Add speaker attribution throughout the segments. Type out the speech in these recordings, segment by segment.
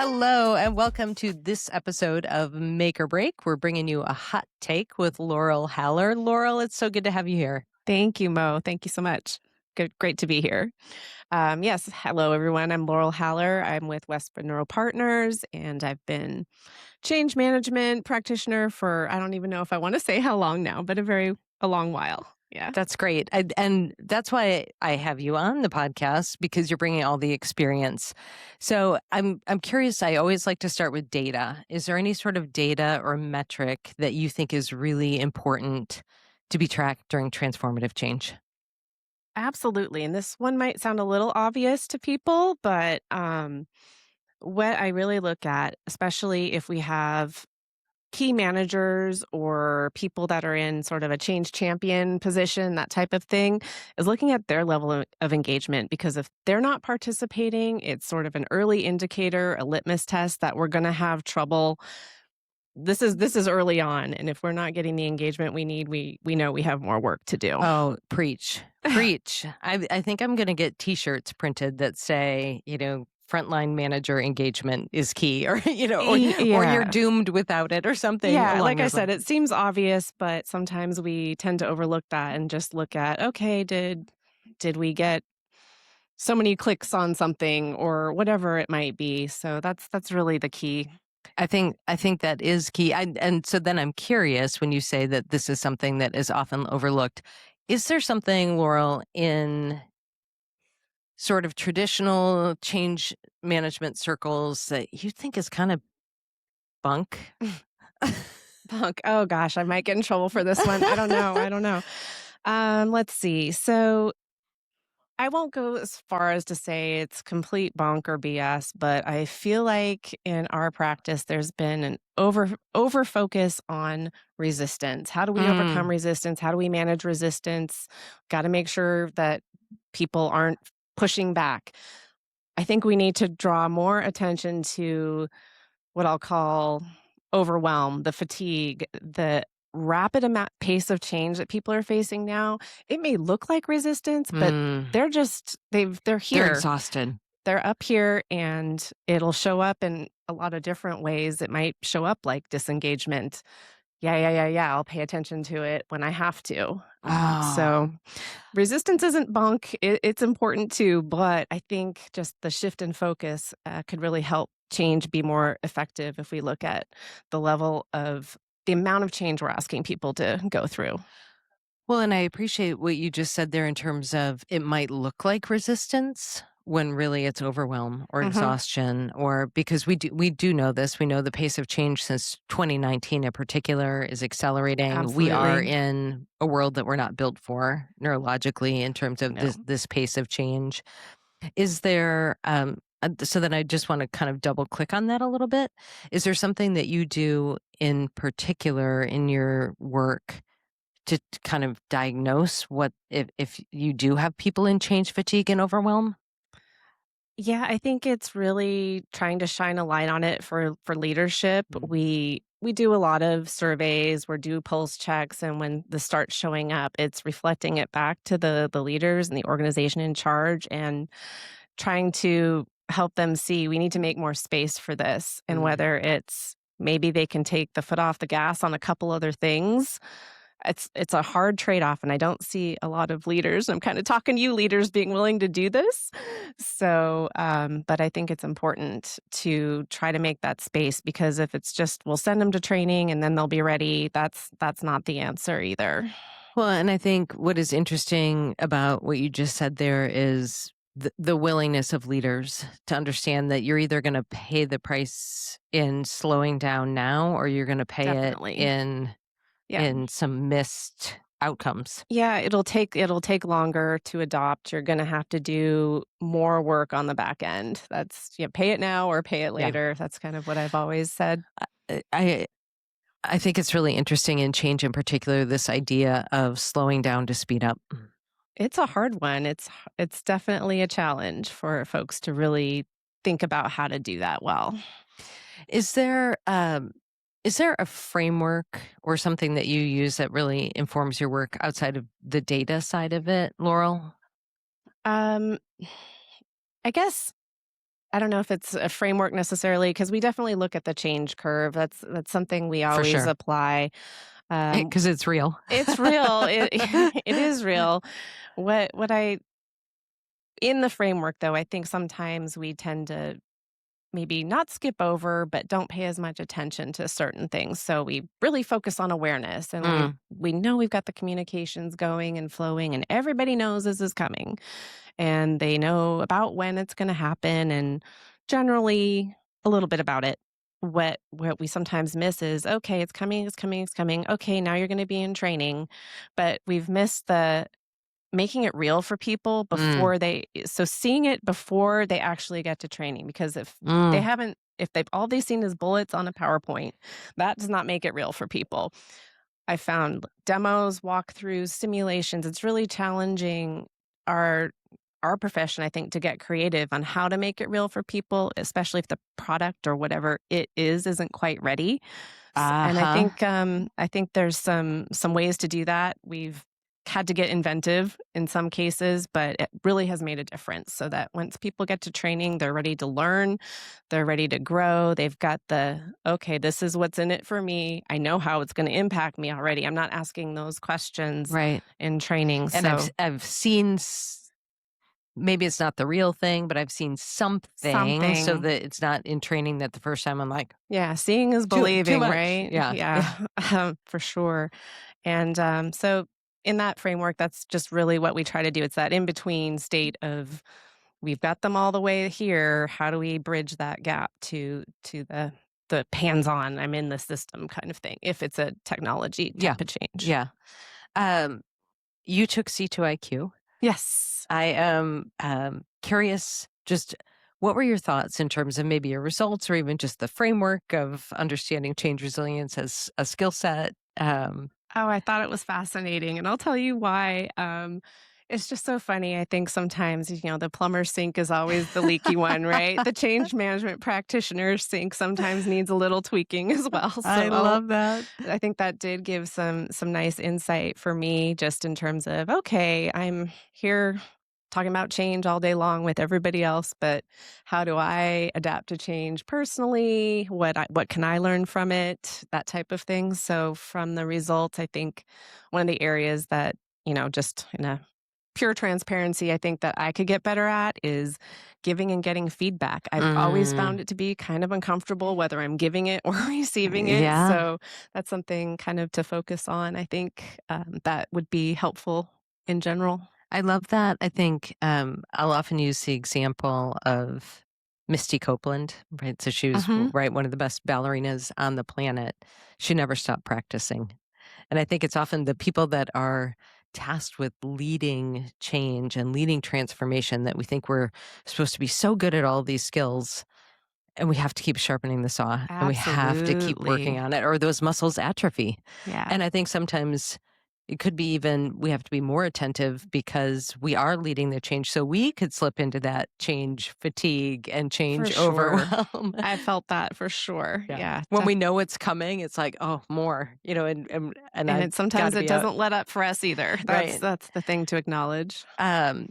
Speaker 1: Hello, and welcome to this episode of Make or Break. We're bringing you a hot take with Laurel Haller. Laurel, it's so good to have you here.
Speaker 2: Thank you, Mo. Thank you so much. Great to be here. Yes, hello everyone. I'm Laurel Haller. I'm with West Monroe Partners, and I've been change management practitioner for I don't even know if I want to say how long now, but a long while. Yeah.
Speaker 1: That's great. And that's why I have you on the podcast, because you're bringing all the experience. So I'm curious. I always like to start with data. Is there any sort of data or metric that you think is really important to be tracked during transformative change?
Speaker 2: Absolutely. And this one might sound a little obvious to people, but what I really look at, especially if we have key managers or people that are in sort of a change champion position, that type of thing, is looking at their level of engagement. Because if they're not participating, it's sort of an early indicator, a litmus test that we're going to have trouble. This is early on, and if we're not getting the engagement we need, we know we have more work to do.
Speaker 1: Oh, preach, preach. I think I'm going to get T-shirts printed that say, frontline manager engagement is key, or, or you're
Speaker 2: Yeah.
Speaker 1: doomed without it, or something
Speaker 2: Yeah,
Speaker 1: along
Speaker 2: like I
Speaker 1: those
Speaker 2: said,
Speaker 1: lines.
Speaker 2: it seems obvious, but sometimes we tend to overlook that and just look at, okay, did we get so many clicks on something or whatever it might be. So that's really the key.
Speaker 1: I think that is key. And so then I'm curious, when you say that this is something that is often overlooked, is there something, Laurel, in sort of traditional change management circles that you think is kind of bunk?
Speaker 2: Punk. Oh gosh, I might get in trouble for this one. I don't know. I don't know. Let's see. So I won't go as far as to say it's complete bunk or BS, but I feel like in our practice there's been an over focus on resistance. How do we overcome
Speaker 1: Mm.
Speaker 2: resistance? How do we manage resistance? Got to make sure that people aren't pushing back. I think we need to draw more attention to what I'll call overwhelm, the fatigue, the rapid pace of change that people are facing now. It may look like resistance, but
Speaker 1: Mm.
Speaker 2: they're
Speaker 1: They're
Speaker 2: here.
Speaker 1: exhausted.
Speaker 2: They're up here and it'll show up in a lot of different ways. It might show up like disengagement. Yeah. I'll pay attention to it when I have to.
Speaker 1: Oh.
Speaker 2: So resistance isn't bunk. It's important too, but I think just the shift in focus could really help change be more effective if we look at the amount of change we're asking people to go through.
Speaker 1: Well, and I appreciate what you just said there in terms of it might look like resistance when really it's overwhelm or
Speaker 2: Hmm.
Speaker 1: exhaustion, or because we do know this. We know the pace of change since 2019 in particular is accelerating. We are
Speaker 2: Absolutely.
Speaker 1: in a world that we're not built for neurologically in terms of
Speaker 2: No.
Speaker 1: this pace of change. Is there so then I just want to kind of double click on that a little bit. Is there something that you do in particular in your work to kind of diagnose what if you do have people in change fatigue and overwhelm?
Speaker 2: Yeah, I think it's really trying to shine a light on it for leadership.
Speaker 1: Mm.
Speaker 2: We do a lot of surveys, we do pulse checks, and when this starts showing up, it's reflecting it back to the leaders and the organization in charge and trying to help them see we need to make more space for this. And
Speaker 1: Mm.
Speaker 2: whether it's maybe they can take the foot off the gas on a couple other things, it's a hard trade-off, and I don't see a lot of leaders, I'm kinda talking to you leaders, being willing to do this. So, but I think it's important to try to make that space, because if it's just, we'll send them to training and then they'll be ready, that's not the answer either.
Speaker 1: Well, and I think what is interesting about what you just said there is the willingness of leaders to understand that you're either going to pay the price in slowing down now, or you're going to pay it
Speaker 2: Definitely.
Speaker 1: in
Speaker 2: Yeah.
Speaker 1: some missed outcomes.
Speaker 2: Yeah, it'll take longer to adopt. You're gonna have to do more work on the back end. That's, pay it now or pay it
Speaker 1: Yeah.
Speaker 2: later. That's kind of what I've always said.
Speaker 1: I I think it's really interesting in change in particular, this idea of slowing down to speed up.
Speaker 2: It's a hard one. It's definitely a challenge for folks to really think about how to do that well.
Speaker 1: Is there is there a framework or something that you use that really informs your work outside of the data side of it, Laurel?
Speaker 2: Um, I guess I don't know if it's a framework necessarily, because we definitely look at the change curve. That's something we
Speaker 1: For
Speaker 2: always
Speaker 1: sure.
Speaker 2: apply. Um,
Speaker 1: Because it's real.
Speaker 2: it's real. It is real. What I in the framework, though, I think sometimes we tend to maybe not skip over, but don't pay as much attention to certain things. So we really focus on awareness, and
Speaker 1: Mm.
Speaker 2: we know we've got the communications going and flowing, and everybody knows this is coming, and they know about when it's going to happen, and generally a little bit about it. What we sometimes miss is, okay, it's coming, it's coming, it's coming. Okay, now you're going to be in training, but we've missed the making it real for people
Speaker 1: Mm.
Speaker 2: before so seeing it before they actually get to training, because
Speaker 1: Mm.
Speaker 2: if they've all they've seen is bullets on a PowerPoint, that does not make it real for people. I found demos, walkthroughs, simulations. It's really challenging our our profession, I think, to get creative on how to make it real for people, especially if the product or whatever it is isn't quite ready. And
Speaker 1: Uh-huh.
Speaker 2: I think there's some ways to do that. We've had to get inventive in some cases, but it really has made a difference, so that once people get to training, they're ready to learn, they're ready to grow. They've got okay, this is what's in it for me. I know how it's going to impact me already. I'm not asking those questions
Speaker 1: Right.
Speaker 2: in training.
Speaker 1: And
Speaker 2: So
Speaker 1: I've seen maybe it's not the real thing, but I've seen something so
Speaker 2: something.
Speaker 1: that it's not in training that the first time I'm like,
Speaker 2: Yeah, seeing is
Speaker 1: too
Speaker 2: believing,
Speaker 1: much.
Speaker 2: right?
Speaker 1: Yeah. Yeah.
Speaker 2: Yeah, for sure. And so, in that framework, that's just really what we try to do. It's that in between state of we've got them all the way here. How do we bridge that gap to the hands on? I'm in the system kind of thing. If it's a technology
Speaker 1: Yeah.
Speaker 2: type of change.
Speaker 1: Yeah. Um, you took C2IQ.
Speaker 2: Yes.
Speaker 1: I am curious, just what were your thoughts in terms of maybe your results or even just the framework of understanding change resilience as a skill set?
Speaker 2: Oh, I thought it was fascinating, and I'll tell you why. It's just so funny. I think sometimes, the plumber's sink is always the leaky one, right? The change management practitioner's sink sometimes needs a little tweaking as well.
Speaker 1: I love that.
Speaker 2: I think that did give some nice insight for me, just in terms of, okay, I'm here talking about change all day long with everybody else, but how do I adapt to change personally? What can I learn from it? That type of thing. So from the results, I think one of the areas that, just in a pure transparency, I think that I could get better at is giving and getting feedback. I've always
Speaker 1: Mm,
Speaker 2: found it to be kind of uncomfortable whether I'm giving it or receiving it.
Speaker 1: yeah.
Speaker 2: So that's something kind of to focus on. I think that would be helpful in general.
Speaker 1: I love that. I think I'll often use the example of Misty Copeland, right? So she was
Speaker 2: Hmm.
Speaker 1: right one of the best ballerinas on the planet. She never stopped practicing. And I think it's often the people that are tasked with leading change and leading transformation that we think we're supposed to be so good at all these skills, and we have to keep sharpening the saw and we have to keep working
Speaker 2: Absolutely.
Speaker 1: on it or those muscles atrophy.
Speaker 2: Yeah,
Speaker 1: And I think sometimes it could be even we have to be more attentive because we are leading the change. So we could slip into that change fatigue and
Speaker 2: for
Speaker 1: change
Speaker 2: sure.
Speaker 1: overwhelm.
Speaker 2: I felt that for sure.
Speaker 1: Yeah.
Speaker 2: Yeah,
Speaker 1: When we know it's coming, it's like, oh, more, and
Speaker 2: and
Speaker 1: I've
Speaker 2: it
Speaker 1: got
Speaker 2: sometimes
Speaker 1: to
Speaker 2: it
Speaker 1: be out.
Speaker 2: doesn't let up for us either.
Speaker 1: Right.
Speaker 2: That's the thing to acknowledge.
Speaker 1: Um,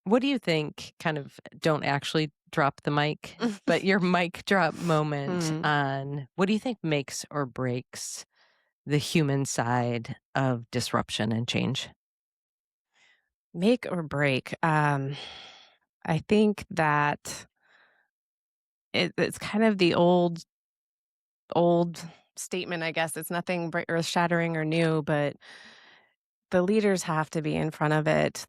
Speaker 1: what do you think kind of don't actually drop the mic, but your mic drop moment
Speaker 2: Hmm.
Speaker 1: on what do you think makes or breaks the human side of disruption and change?
Speaker 2: Make or break. I think that it's kind of the old statement. I guess it's nothing earth shattering or new, but the leaders have to be in front of it.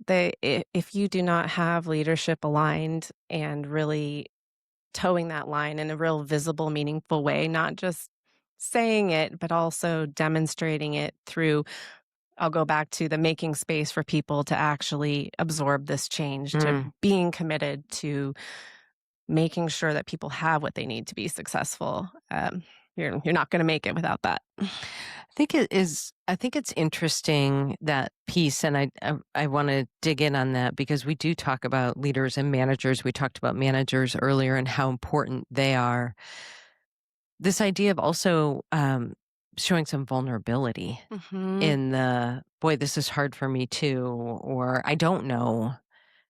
Speaker 2: If you do not have leadership aligned and really towing that line in a real visible, meaningful way, not just saying it, but also demonstrating it through. I'll go back to the making space for people to actually absorb this change, to
Speaker 1: Mm.
Speaker 2: being committed to making sure that people have what they need to be successful. You're not going to make it without that.
Speaker 1: I think it's interesting that piece, and I wanna dig in on that because we do talk about leaders and managers. We talked about managers earlier and how important they are. This idea of also, showing some vulnerability
Speaker 2: Hmm.
Speaker 1: in the, "Boy, this is hard for me too," or, "I don't know,"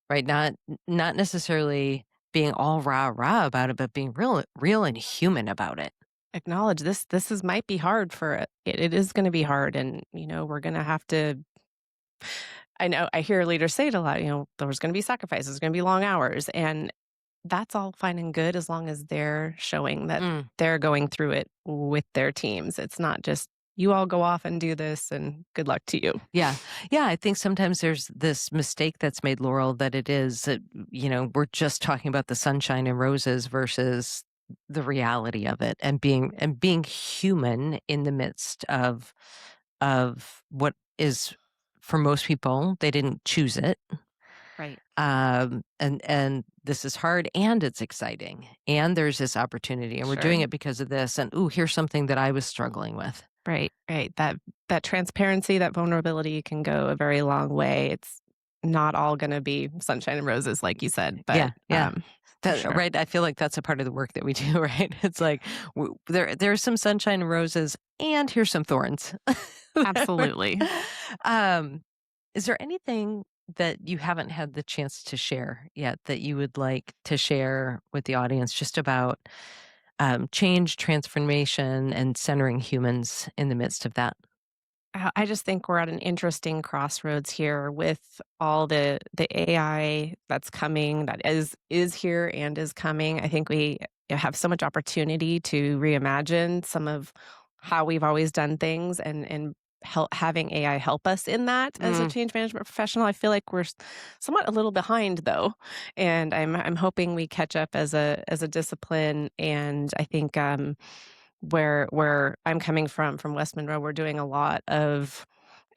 Speaker 1: right? Not necessarily being all rah-rah about it, but being real and human about it.
Speaker 2: Acknowledge this is might be hard for it is gonna be hard, and, we're gonna have to I know I hear leaders say it a lot, "There's gonna be sacrifices, there's gonna be long hours," and that's all fine and good as long as they're showing that
Speaker 1: Mm.
Speaker 2: they're going through it with their teams. It's not just, "You all go off and do this, and good luck to you."
Speaker 1: Yeah. Yeah, I think sometimes there's this mistake that's made, Laurel, that it is that, we're just talking about the sunshine and roses versus the reality of it, and being human in the midst of what is, for most people, they didn't choose it.
Speaker 2: Right.
Speaker 1: And this is hard and it's exciting. And there's this opportunity and we're doing
Speaker 2: Sure.
Speaker 1: it because of this. And ooh, here's something that I was struggling with.
Speaker 2: Right, right. That transparency, that vulnerability can go a very long way. It's not all gonna be sunshine and roses, like you said, but,
Speaker 1: Yeah, yeah.
Speaker 2: for sure.
Speaker 1: Right. I feel like that's a part of the work that we do, right? It's like there's some sunshine and roses, and here's some thorns.
Speaker 2: Absolutely.
Speaker 1: um, is there anything that you haven't had the chance to share yet that you would like to share with the audience, just about change, transformation, and centering humans in the midst of that?
Speaker 2: I just think we're at an interesting crossroads here with all the AI that's coming, that is here and is coming. I think we have so much opportunity to reimagine some of how we've always done things, and having AI help us in that as a
Speaker 1: Mm,
Speaker 2: change management professional. I feel like we're somewhat a little behind though, and I'm hoping we catch up as a discipline. And I think where I'm coming from West Monroe, we're doing a lot of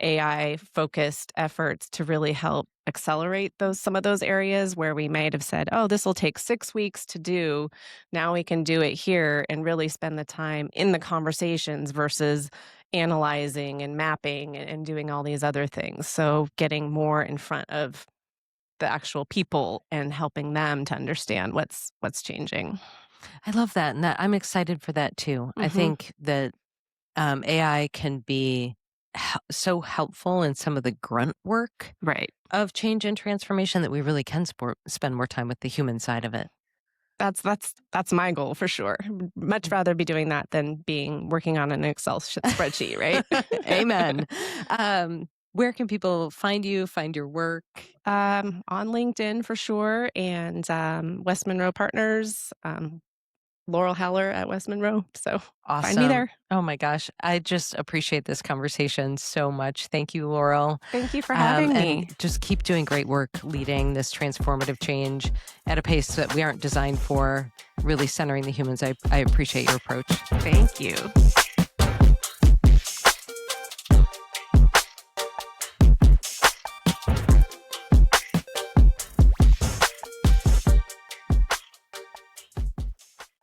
Speaker 2: AI focused efforts to really help accelerate those some of those areas where we might have said, "Oh, this will take 6 weeks to do." Now we can do it here and really spend the time in the conversations versus analyzing and mapping and doing all these other things. So getting more in front of the actual people and helping them to understand what's changing.
Speaker 1: I love that, and I'm excited for that too. I
Speaker 2: Mhm.
Speaker 1: think that AI can be so helpful in some of the grunt work
Speaker 2: Right.
Speaker 1: of change and transformation, that we really can spend more time with the human side of it.
Speaker 2: That's my goal for sure. Much rather be doing that than being working on an Excel spreadsheet, right?
Speaker 1: Amen. Where can people find you, find your work?
Speaker 2: On LinkedIn for sure, and West Monroe Partners, Laurel Haller at West Monroe. So find me
Speaker 1: Awesome.
Speaker 2: there.
Speaker 1: Oh my gosh. I just appreciate this conversation so much. Thank you, Laurel.
Speaker 2: Thank you for having
Speaker 1: And
Speaker 2: me.
Speaker 1: just keep doing great work leading this transformative change at a pace that we aren't designed for, really centering the humans. I appreciate your approach.
Speaker 2: Thank you.